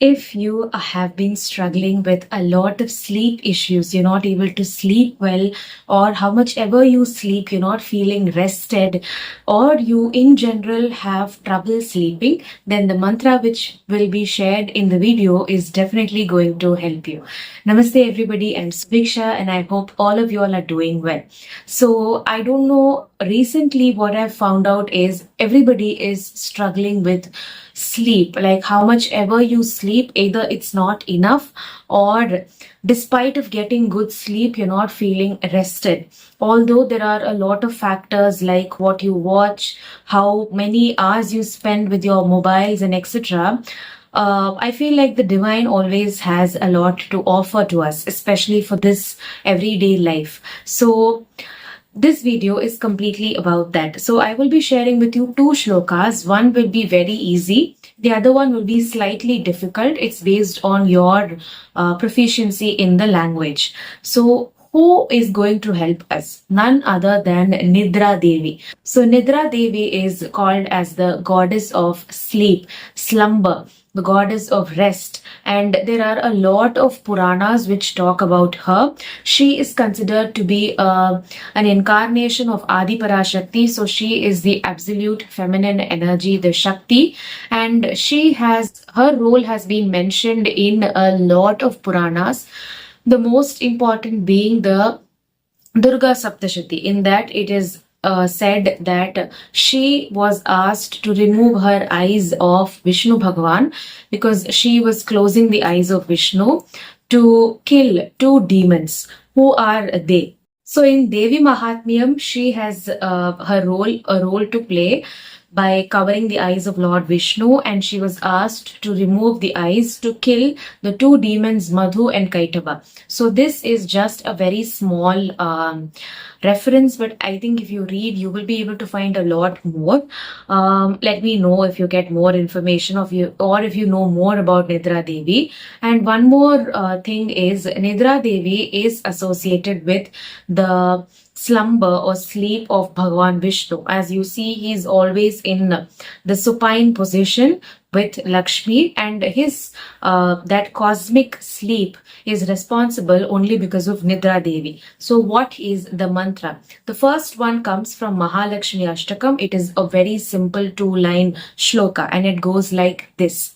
If you have been struggling with a lot of sleep issues, you're not able to sleep well, or how much ever you sleep, you're not feeling rested, or you in general have trouble sleeping, then the mantra which will be shared in the video is definitely going to help you. Namaste everybody, I'm Subiksha and I hope all of you all are doing well. So I don't know, recently what I've found out is everybody is struggling with sleep. Like how much ever you sleep, either it's not enough, or despite of getting good sleep, you're not feeling rested. Although there are a lot of factors like what you watch, how many hours you spend with your mobiles and etc. I feel like the divine always has a lot to offer to us, especially for this everyday life. So this video is completely about that. So I will be sharing with you two shlokas. One will be very easy. The other one will be slightly difficult. It's based on your proficiency in the language. So who is going to help us? None other than Nidra Devi. So Nidra Devi is called as the goddess of sleep, slumber, the goddess of rest, and there are a lot of Puranas which talk about her. She is considered to be an incarnation of Adi Parashakti, so she is the absolute feminine energy, the Shakti, and her role has been mentioned in a lot of Puranas. The most important being the Durga Saptashati. In that it is said that she was asked to remove her eyes of Vishnu Bhagavan because she was closing the eyes of Vishnu to kill two demons. Who are they? So in Devi Mahatmyam, she has a role to play by covering the eyes of Lord Vishnu, and she was asked to remove the eyes to kill the two demons Madhu and Kaitava. So this is just a very small reference, but I think if you read, you will be able to find a lot more. Let me know if you get more information or if you know more about Nidra Devi. And one more thing is Nidra Devi is associated with the slumber or sleep of Bhagavan Vishnu. As you see, he is always in the supine position with Lakshmi, and his that cosmic sleep is responsible only because of Nidra Devi. So what is the mantra? The first one comes from Mahalakshmi Ashtakam. It is a very simple 2-line shloka and it goes like this.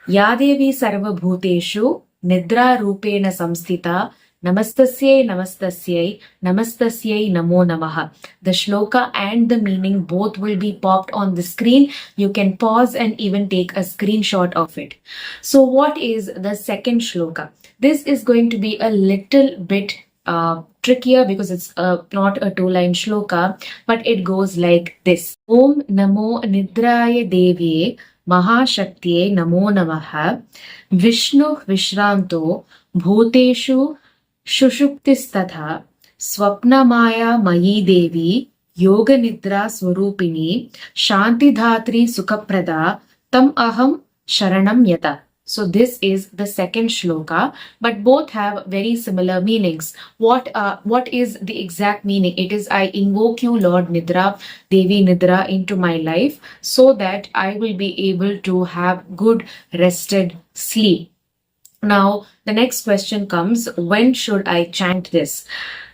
Ya Devi sarva bhuteshu nidra rupena samstitha namastasyai namastasyai namastasyai namo namaha. The shloka and the meaning both will be popped on the screen. You can pause and even take a screenshot of it. So what is the second shloka? This is going to be a little bit trickier because it's not a 2-line shloka, but it goes like this. Om Namo Nidrayai Devyai Mahashaktyai Namo namaha. Vishnuh Vishranto Bhuteshu Sushuptis Tada Swapna-maya-mayi Devi Yoga-nidra Swaroopini Shanti-datri Sukha-prada Tam-aham Sharanam. So this is the second shloka, but both have very similar meanings. What is the exact meaning? It is, I invoke you, Lord Nidra, Devi Nidra, into my life so that I will be able to have good rested sleep. Now, the next question comes, when should I chant this?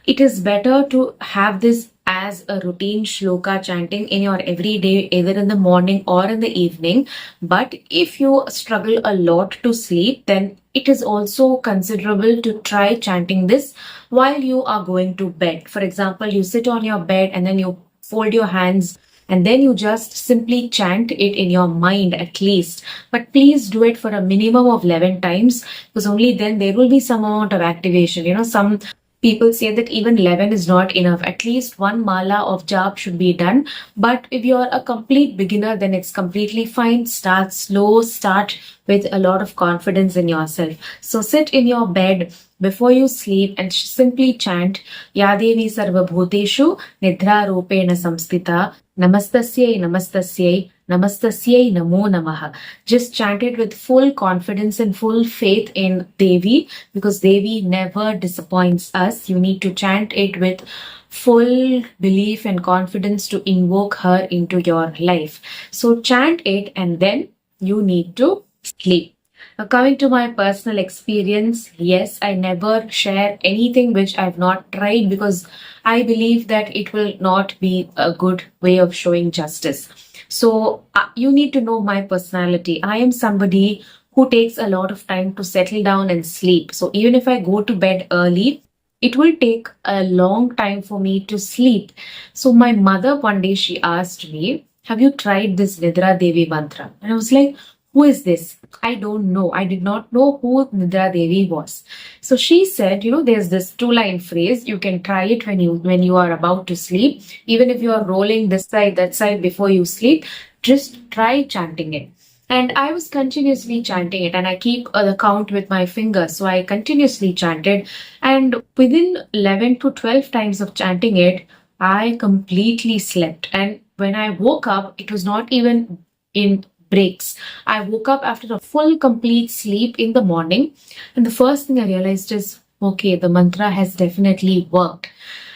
It is better to have this as a routine shloka chanting in your everyday, either in the morning or in the evening. But if you struggle a lot to sleep, then it is also considerable to try chanting this while you are going to bed. For example, you sit on your bed and then you fold your hands and then you just simply chant it in your mind at least. But please do it for a minimum of 11 times because only then there will be some amount of activation. You know, some people say that even 11 is not enough. At least one mala of jap should be done. But if you're a complete beginner, then it's completely fine. Start slow, start with a lot of confidence in yourself. So sit in your bed before you sleep and simply chant Ya Devi sarva bhuteshu nidra rupena samstitha namastasyai namastasyai namastasyai namo namaha. Just chant it with full confidence and full faith in Devi, because Devi never disappoints us. You need to chant it with full belief and confidence to invoke her into your life. So chant it and then you need to sleep. Now, coming to my personal experience, yes, I never share anything which I've not tried because I believe that it will not be a good way of showing justice. So, you need to know my personality. I am somebody who takes a lot of time to settle down and sleep. So, even if I go to bed early, it will take a long time for me to sleep. So, my mother one day she asked me, "Have you tried this Nidra Devi mantra?" And I was like, "Who is this?" I don't know. I did not know who Nidra Devi was. So she said, there's this two-line phrase. You can try it when you are about to sleep. Even if you are rolling this side, that side before you sleep, just try chanting it. And I was continuously chanting it, and I keep the count with my fingers. So I continuously chanted. And within 11 to 12 times of chanting it, I completely slept. And when I woke up, it was not even in breaks. I woke up after a full complete sleep in the morning, and the first thing I realized is, okay, the mantra has definitely worked.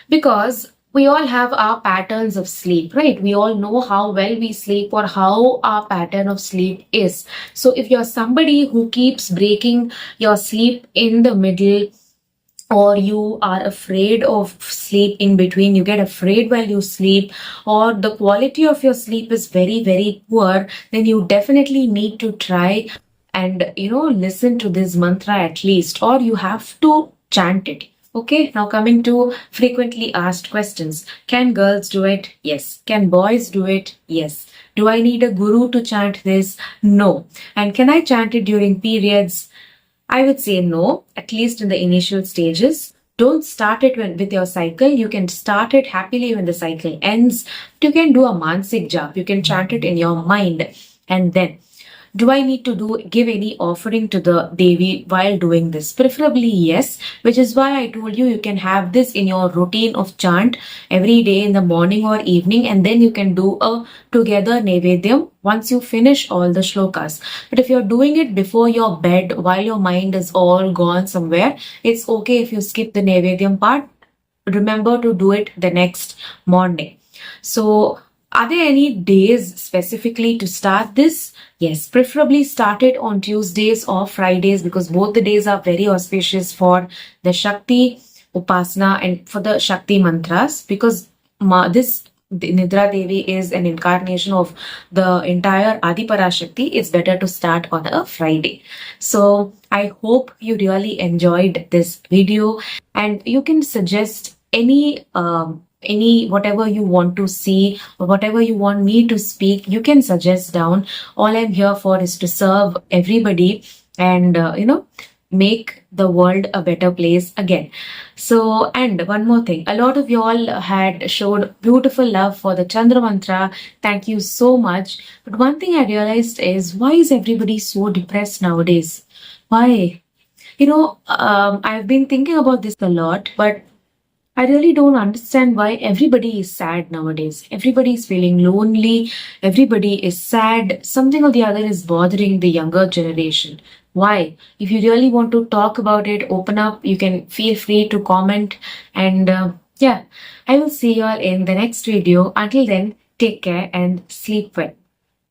Because we all have our patterns of sleep, right? We all know how well we sleep or how our pattern of sleep is. So if you're somebody who keeps breaking your sleep in the middle, or you are afraid of sleep in between, you get afraid while you sleep, or the quality of your sleep is very, very poor, then you definitely need to try and, listen to this mantra at least, or you have to chant it. Okay, now coming to frequently asked questions. Can girls do it? Yes. Can boys do it? Yes. Do I need a guru to chant this? No. And can I chant it during periods? I would say no, at least in the initial stages. Don't start it with your cycle. You can start it happily when the cycle ends. You can do a mansik jap. You can chant it in your mind. And then, do I need to give any offering to the Devi while doing this? Preferably yes, which is why I told you can have this in your routine of chant every day in the morning or evening, and then you can do a together Nevedyam once you finish all the shlokas. But if you're doing it before your bed while your mind is all gone somewhere, it's okay if you skip the Nevedyam part. Remember to do it the next morning. So, are there any days specifically to start this? Yes, preferably start it on Tuesdays or Fridays because both the days are very auspicious for the Shakti Upasana and for the Shakti mantras because this Nidra Devi is an incarnation of the entire Adipara Shakti. It's better to start on a Friday. So I hope you really enjoyed this video and you can suggest any whatever you want to see or whatever you want me to speak, you can suggest down. All I'm here for is to serve everybody and make the world a better place again. So, and one more thing, a lot of you all had showed beautiful love for the Chandra mantra. Thank you so much. But one thing I realized is, why is everybody so depressed nowadays? Why? I've been thinking about this a lot, but I really don't understand why everybody is sad nowadays. Everybody is feeling lonely. Everybody is sad. Something or the other is bothering the younger generation. Why? If you really want to talk about it, open up, you can feel free to comment. And I will see you all in the next video. Until then, take care and sleep well.